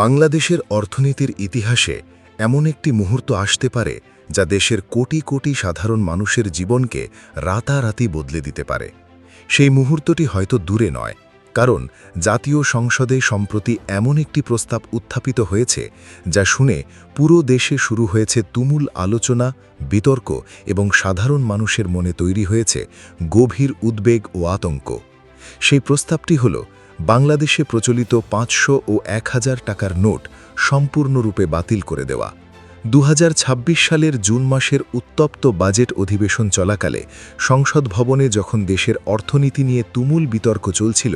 বাংলাদেশের অর্থনীতির ইতিহাসে এমন একটি মুহূর্ত আসতে পারে যা দেশের কোটি কোটি সাধারণ মানুষের জীবনকে রাতারাতি বদলে দিতে পারে। সেই মুহূর্তটি হয়তো দূরে নয়, কারণ জাতীয় সংসদে সম্প্রতি এমন একটি প্রস্তাব উত্থাপিত হয়েছে যা শুনে পুরো দেশে শুরু হয়েছে তুমুল আলোচনা, বিতর্ক এবং সাধারণ মানুষের মনে তৈরি হয়েছে গভীর উদ্বেগ ও আতঙ্ক। সেই প্রস্তাবটি হল বাংলাদেশে প্রচলিত 500 ও 1000 টাকার নোট সম্পূর্ণরূপে বাতিল করে দেওয়া। 2026 সালের জুন মাসের উত্তপ্ত বাজেট অধিবেশন চলাকালে সংসদ ভবনে যখন দেশের অর্থনীতি নিয়ে তুমুল বিতর্ক চলছিল,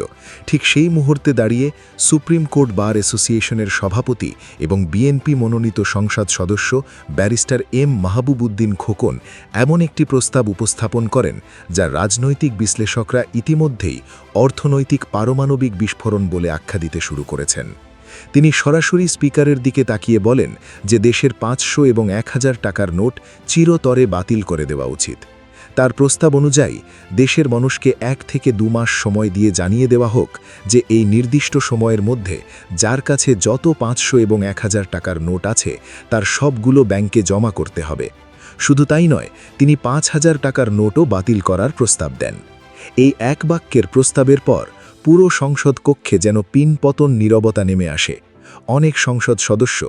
ঠিক সেই মুহূর্তে দাঁড়িয়ে সুপ্রিম কোর্ট বার অ্যাসোসিয়েশনের সভাপতি এবং বিএনপি মনোনীত সংসদ সদস্য ব্যারিস্টার এম মাহবুবউদ্দিন খোকন এমন একটি প্রস্তাব উপস্থাপন করেন যা রাজনৈতিক বিশ্লেষকরা ইতিমধ্যেই অর্থনৈতিক পারমাণবিক বিস্ফোরণ বলে আখ্যা দিতে শুরু করেছেন। তিনি সরাসরি স্পিকারের দিকে তাকিয়ে বলেন যে দেশের 500 এবং 1000 টাকার নোট চিরতরে বাতিল করে দেওয়া উচিত। তার প্রস্তাব অনুযায়ী দেশের মানুষকে 1 থেকে 2 মাস সময় দিয়ে জানিয়ে দেওয়া হোক যে এই নির্দিষ্ট সময়ের মধ্যে যার কাছে যত 500 এবং 1000 টাকার নোট আছে তার সবগুলো ব্যাংকে জমা করতে হবে। শুধু তাই নয়, তিনি 5000 টাকার নোটও বাতিল করার প্রস্তাব দেন। এই এক বাক্যের প্রস্তাবের পর পুরো সংসদ কক্ষে যেন পিনপতন নীরবতা নেমে আসে। অনেক সংসদ সদস্য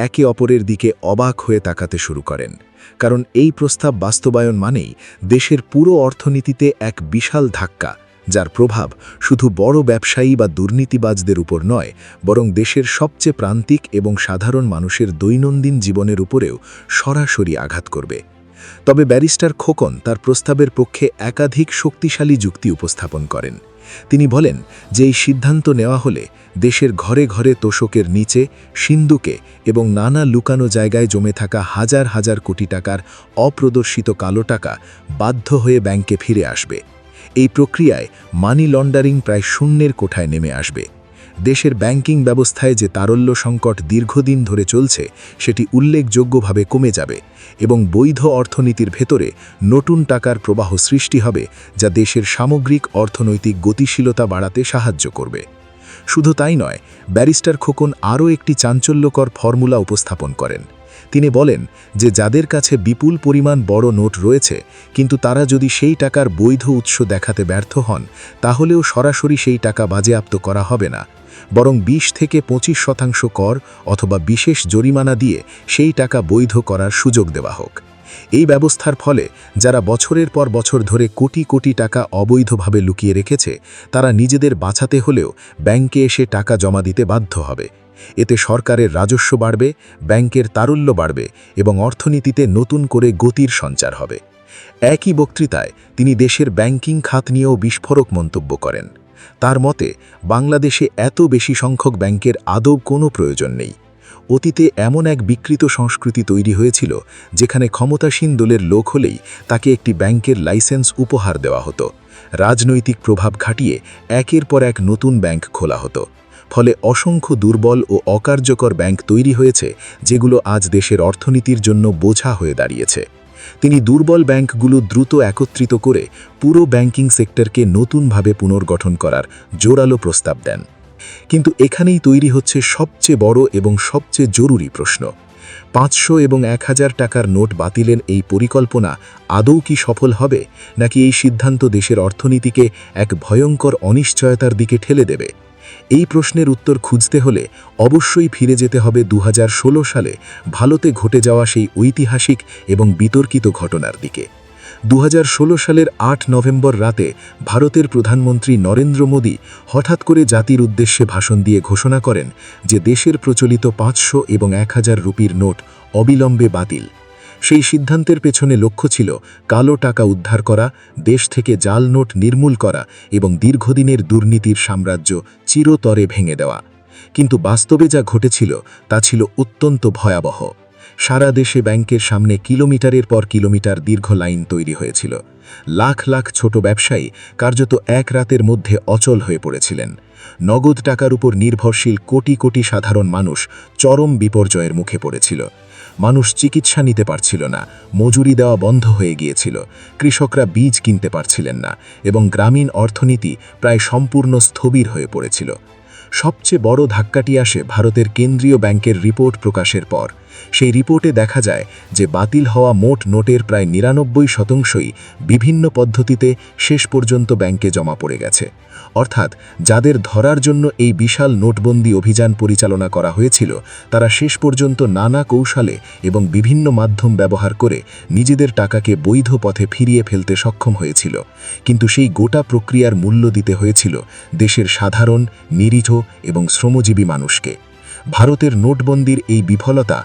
একে অপরের দিকে অবাক হয়ে তাকাতে শুরু করেন, কারণ এই প্রস্তাব বাস্তবায়ন মানেই দেশের পুরো অর্থনীতিতে এক বিশাল ধাক্কা, যার প্রভাব শুধু বড় ব্যবসায়ী বা দুর্নীতিবাজদের উপর নয়, বরং দেশের সবচেয়ে প্রান্তিক এবং সাধারণ মানুষের দৈনন্দিন জীবনের উপরেও সরাসরি আঘাত করবে। তবে ব্যারিস্টার খোকন তার প্রস্তাবের পক্ষে একাধিক শক্তিশালী যুক্তি উপস্থাপন করেন। তিনি বলেন যে এই সিদ্ধান্ত নেওয়া হলে দেশের ঘরে ঘরে তোষকের নিচে, সিন্দুকে এবং নানা লুকানো জায়গায় জমে থাকা হাজার হাজার কোটি টাকার অপ্রদর্শিত কালো টাকা বাধ্য হয়ে ব্যাংকে ফিরে আসবে। এই প্রক্রিয়ায় মানি লন্ডারিং প্রায় শূন্যের কোঠায় নেমে আসবে। দেশের ব্যাংকিং ব্যবস্থায় যে তারল্য সংকট দীর্ঘদিন ধরে চলছে সেটি উল্লেখযোগ্যভাবে কমে যাবে এবং বৈধ অর্থনীতির ভেতরে নতুন টাকার প্রবাহ সৃষ্টি হবে, যা দেশের সামগ্রিক অর্থনৈতিক গতিশীলতা বাড়াতে সাহায্য করবে। শুধু তাই নয়, ব্যারিস্টার খোকন আরও একটি চাঞ্চল্যকর ফর্মুলা উপস্থাপন করেন। তিনি বলেন যে যাদের কাছে বিপুল পরিমাণ বড় নোট রয়েছে কিন্তু তারা যদি সেই টাকার বৈধ উৎস দেখাতে ব্যর্থ হন, তাহলেও সরাসরি সেই টাকা বাজেয়াপ্ত করা হবে না, বরং 20 থেকে 25% কর অথবা বিশেষ জরিমানা দিয়ে সেই টাকা বৈধ করার সুযোগ দেওয়া হোক। এই ব্যবস্থার ফলে যারা বছরের পর বছর ধরে কোটি কোটি টাকা অবৈধভাবে লুকিয়ে রেখেছে, তারা নিজেদের বাঁচাতে হলেও ব্যাংকে এসে টাকা জমা দিতে বাধ্য হবে। এতে সরকারের রাজস্ব বাড়বে, ব্যাংকের তারল্য বাড়বে এবং অর্থনীতিতে নতুন করে গতির সঞ্চার হবে। একই বক্তৃতায় তিনি দেশের ব্যাংকিং খাত নিয়েও বিস্ফোরক মন্তব্য করেন। তার মতে, বাংলাদেশে এত বেশি সংখ্যক ব্যাংকের আদৌ কোনো প্রয়োজন নেই। অতীতে এমন এক বিকৃত সংস্কৃতি তৈরি হয়েছিল যেখানে ক্ষমতাসীন দলের লোক হলেই তাকে একটি ব্যাংকের লাইসেন্স উপহার দেওয়া হতো। রাজনৈতিক প্রভাব খাটিয়ে একের পর এক নতুন ব্যাংক খোলা হতো। ফলে অসংখ্য দুর্বল ও অকার্যকর ব্যাংক তৈরি হয়েছে, যেগুলো আজ দেশের অর্থনীতির জন্য বোঝা হয়ে দাঁড়িয়েছে। তিনি দুর্বল ব্যাংকগুলো দ্রুত একত্রিত করে পুরো ব্যাংকিং সেক্টরকে নতুনভাবে পুনর্গঠন করার জোরালো প্রস্তাব দেন। কিন্তু এখানেই তৈরি হচ্ছে সবচেয়ে বড় এবং সবচেয়ে জরুরি প্রশ্ন: 500 এবং 1000 টাকার নোট বাতিলের এই পরিকল্পনা আদৌ কি সফল হবে, নাকি এই সিদ্ধান্ত দেশের অর্থনীতিকে এক ভয়ঙ্কর অনিশ্চয়তার দিকে ঠেলে দেবে? এই প্রশ্নের উত্তর খুঁজতে হলে অবশ্যই ফিরে যেতে হবে 2016 সালে ভারতে ঘটে যাওয়া সেই ঐতিহাসিক এবং বিতর্কিত ঘটনার দিকে। 2016 সালের 8 নভেম্বর রাতে ভারতের প্রধানমন্ত্রী নরেন্দ্র মোদী হঠাৎ করে জাতির উদ্দেশ্যে ভাষণ দিয়ে ঘোষণা করেন যে দেশের প্রচলিত 500 এবং 1000 রুপির নোট অবিলম্বে বাতিল। সেই সিদ্ধান্তের পেছনে লক্ষ্য ছিল কালো টাকা উদ্ধার করা, দেশ থেকে জাল নোট নির্মূল করা এবং দীর্ঘদিনের দুর্নীতির সাম্রাজ্য চিরতরে ভেঙে দেওয়া। কিন্তু বাস্তবে যা ঘটেছিল তা ছিল অত্যন্ত ভয়াবহ। সারা দেশে ব্যাংকের সামনে কিলোমিটারের পর কিলোমিটার দীর্ঘ লাইন তৈরি হয়েছিল। লাখ লাখ ছোট ব্যবসায়ী কার্যত এক রাতের মধ্যে অচল হয়ে পড়েছিলেন। নগদ টাকার উপর নির্ভরশীল কোটি কোটি সাধারণ মানুষ চরম বিপর্যয়ের মুখে পড়েছিল। মানুষ চিকিৎসা নিতে পারছিল না, মজুরি দেওয়া বন্ধ হয়ে গিয়েছিল, কৃষকরা বীজ কিনতে পারছিলেন না এবং গ্রামীণ অর্থনীতি প্রায় সম্পূর্ণ স্থবির হয়ে পড়েছিল। সবচেয়ে বড় ধাক্কাটি আসে ভারতের কেন্দ্রীয় ব্যাংকের রিপোর্ট প্রকাশের পর। সেই রিপোর্টে দেখা যায় যে বাতিল হওয়া মোট নোটের প্রায় ৯৯% বিভিন্ন পদ্ধতিতে শেষ পর্যন্ত ব্যাংকে জমা পড়ে গেছে। অর্থাৎ যাদের ধরার জন্য এই বিশাল নোটবন্দি অভিযান পরিচালনা করা হয়েছিল, তারা শেষ পর্যন্ত নানা কৌশলে এবং বিভিন্ন মাধ্যম ব্যবহার করে নিজেদের টাকাকে বৈধ পথে ফিরিয়ে ফেলতে সক্ষম হয়েছিল। কিন্তু সেই গোটা প্রক্রিয়ার মূল্য দিতে হয়েছিল দেশের সাধারণ, নিরীহ এবং শ্রমজীবী মানুষকে। ভারতের নোটবন্দির এই বিফলতা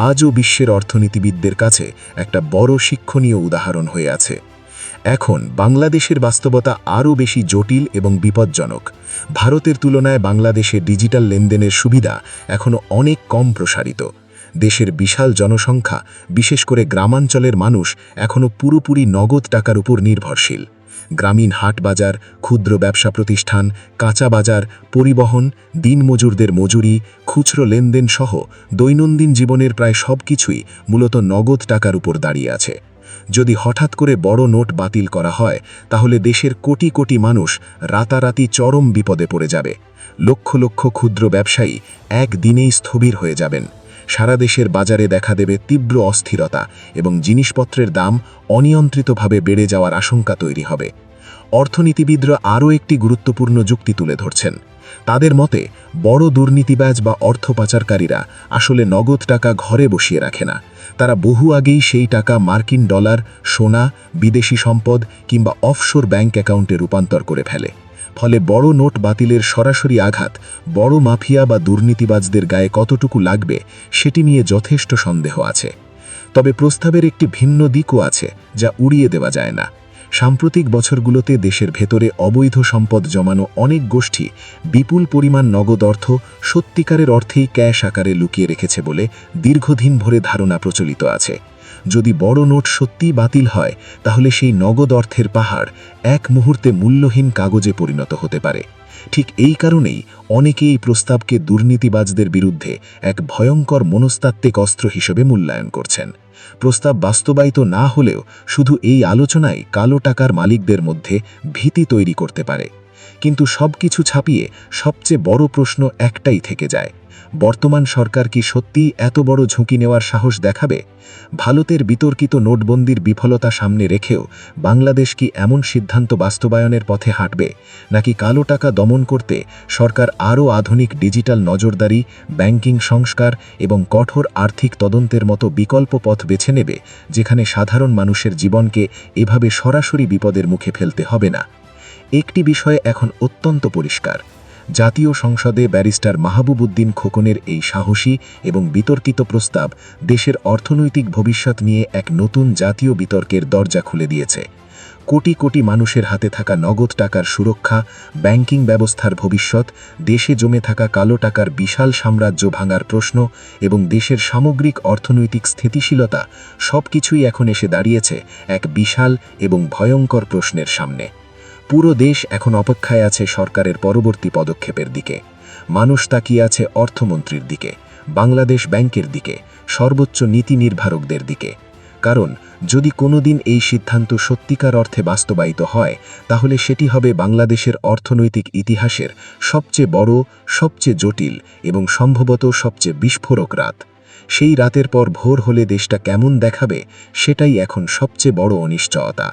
আজও বিশ্বের অর্থনীতিবিদদের কাছে একটা বড় শিক্ষণীয় উদাহরণ হয়ে আছে। এখন বাংলাদেশের বাস্তবতা আরও বেশি জটিল এবং বিপজ্জনক। ভারতের তুলনায় বাংলাদেশে ডিজিটাল লেনদেনের সুবিধা এখনও অনেক কম প্রসারিত। দেশের বিশাল জনসংখ্যা, বিশেষ করে গ্রামাঞ্চলের মানুষ এখনও পুরোপুরি নগদ টাকার উপর নির্ভরশীল। গ্রামীণ হাট বাজার, ক্ষুদ্র ব্যবসা প্রতিষ্ঠান, কাঁচা বাজার, পরিবহন, দিনমজুরদের মজুরি, খুচরো লেনদেন সহ দৈনন্দিন জীবনের প্রায় সব কিছুই মূলত নগদ টাকার উপর দাঁড়িয়ে আছে। যদি হঠাৎ করে বড় নোট বাতিল করা হয়, তাহলে দেশের কোটি কোটি মানুষ রাতারাতি চরম বিপদে পড়ে যাবে। লক্ষ লক্ষ ক্ষুদ্র ব্যবসায়ী একদিনেই স্থবির হয়ে যাবেন। সারা দেশের বাজারে দেখা দেবে তীব্র অস্থিরতা এবং জিনিসপত্রের দাম অনিয়ন্ত্রিতভাবে বেড়ে যাওয়ার আশঙ্কা তৈরি হবে। অর্থনীতিবিদরা আরও একটি গুরুত্বপূর্ণ যুক্তি তুলে ধরছেন। তাদের মতে, বড় দুর্নীতিবাজ বা অর্থ পাচারকারীরা আসলে নগদ টাকা ঘরে বসিয়ে রাখে না। তারা বহু আগেই সেই টাকা মার্কিন ডলার, সোনা, বিদেশি সম্পদ কিংবা অফশোর ব্যাংক অ্যাকাউন্টে রূপান্তর করে ফেলে। ফলে বড় নোট বাতিলের সরাসরি আঘাত বড় মাফিয়া বা দুর্নীতিবাজদের গায়ে কতটুকু লাগবে সেটি নিয়ে যথেষ্ট সন্দেহ আছে। তবে প্রস্তাবের একটি ভিন্ন দিকও আছে যা উড়িয়ে দেওয়া যায় না। সাম্প্রতিক বছরগুলোতে দেশের ভেতরে অবৈধ সম্পদ জমানো অনেক গোষ্ঠী বিপুল পরিমাণ নগদ অর্থ সত্যিকারের অর্থেই ক্যাশ আকারে লুকিয়ে রেখেছে বলে দীর্ঘদিন ধরে ধারণা প্রচলিত আছে। যদি বড় নোট সত্যিই বাতিল হয়, তাহলে সেই নগদ অর্থের পাহাড় এক মুহূর্তে মূল্যহীন কাগজে পরিণত হতে পারে। ঠিক এই কারণেই অনেকে এই প্রস্তাবকে দুর্নীতিবাজদের বিরুদ্ধে এক ভয়ঙ্কর মনস্তাত্ত্বিক অস্ত্র হিসেবে মূল্যায়ন করছেন। প্রস্তাব বাস্তবায়িত না হলেও শুধু এই আলোচনাই কালো টাকার মালিকদের মধ্যে ভীতি তৈরি করতে পারে। কিন্তু সবকিছু ছাপিয়ে সবচেয়ে বড় প্রশ্ন একটাই থেকে যায়, বর্তমান সরকার কি সত্যিই এত বড় ঝুঁকি নেওয়ার সাহস দেখাবে? ভারতের বিতর্কিত নোটবন্দির বিফলতা সামনে রেখেও বাংলাদেশ কি এমন সিদ্ধান্ত বাস্তবায়নের পথে হাঁটবে, নাকি কালো টাকা দমন করতে সরকার আরও আধুনিক ডিজিটাল নজরদারি, ব্যাংকিং সংস্কার এবং কঠোর আর্থিক তদন্তের মতো বিকল্প পথ বেছে নেবে, যেখানে সাধারণ মানুষের জীবনকে এভাবে সরাসরি বিপদের মুখে ফেলতে হবে না? একটি বিষয় এখন অত্যন্ত পরিষ্কার, জাতীয় সংসদে ব্যারিস্টার মাহবুব উদ্দিন খোকনের এই সাহসী এবং বিতর্কিত প্রস্তাব দেশের অর্থনৈতিক ভবিষ্যৎ নিয়ে এক নতুন জাতীয় বিতর্কের দরজা খুলে দিয়েছে। কোটি কোটি মানুষের হাতে থাকা নগদ টাকার সুরক্ষা, ব্যাংকিং ব্যবস্থার ভবিষ্যৎ, দেশে জমে থাকা কালো টাকার বিশাল সাম্রাজ্য ভাঙার প্রশ্ন এবং দেশের সামগ্রিক অর্থনৈতিক স্থিতিশীলতা সবকিছুই এখন এসে দাঁড়িয়েছে এক বিশাল এবং ভয়ঙ্কর প্রশ্নের সামনে। পুরো দেশ এখন অপেক্ষায় আছে সরকারের পরবর্তী পদক্ষেপের দিকে। মানুষ তাকিয়ে আছে অর্থমন্ত্রীর দিকে, বাংলাদেশ ব্যাংকের দিকে, সর্বোচ্চ নীতি নির্ধারকদের দিকে। কারণ যদি কোনোদিন এই সিদ্ধান্ত সত্যিকার অর্থে বাস্তবায়িত হয়, তাহলে সেটি হবে বাংলাদেশের অর্থনৈতিক ইতিহাসের সবচেয়ে বড়, সবচেয়ে জটিল এবং সম্ভবত সবচেয়ে বিস্ফোরক রাত। সেই রাতের পর ভোর হলে দেশটা কেমন দেখাবে, সেটাই এখন সবচেয়ে বড় অনিশ্চয়তা।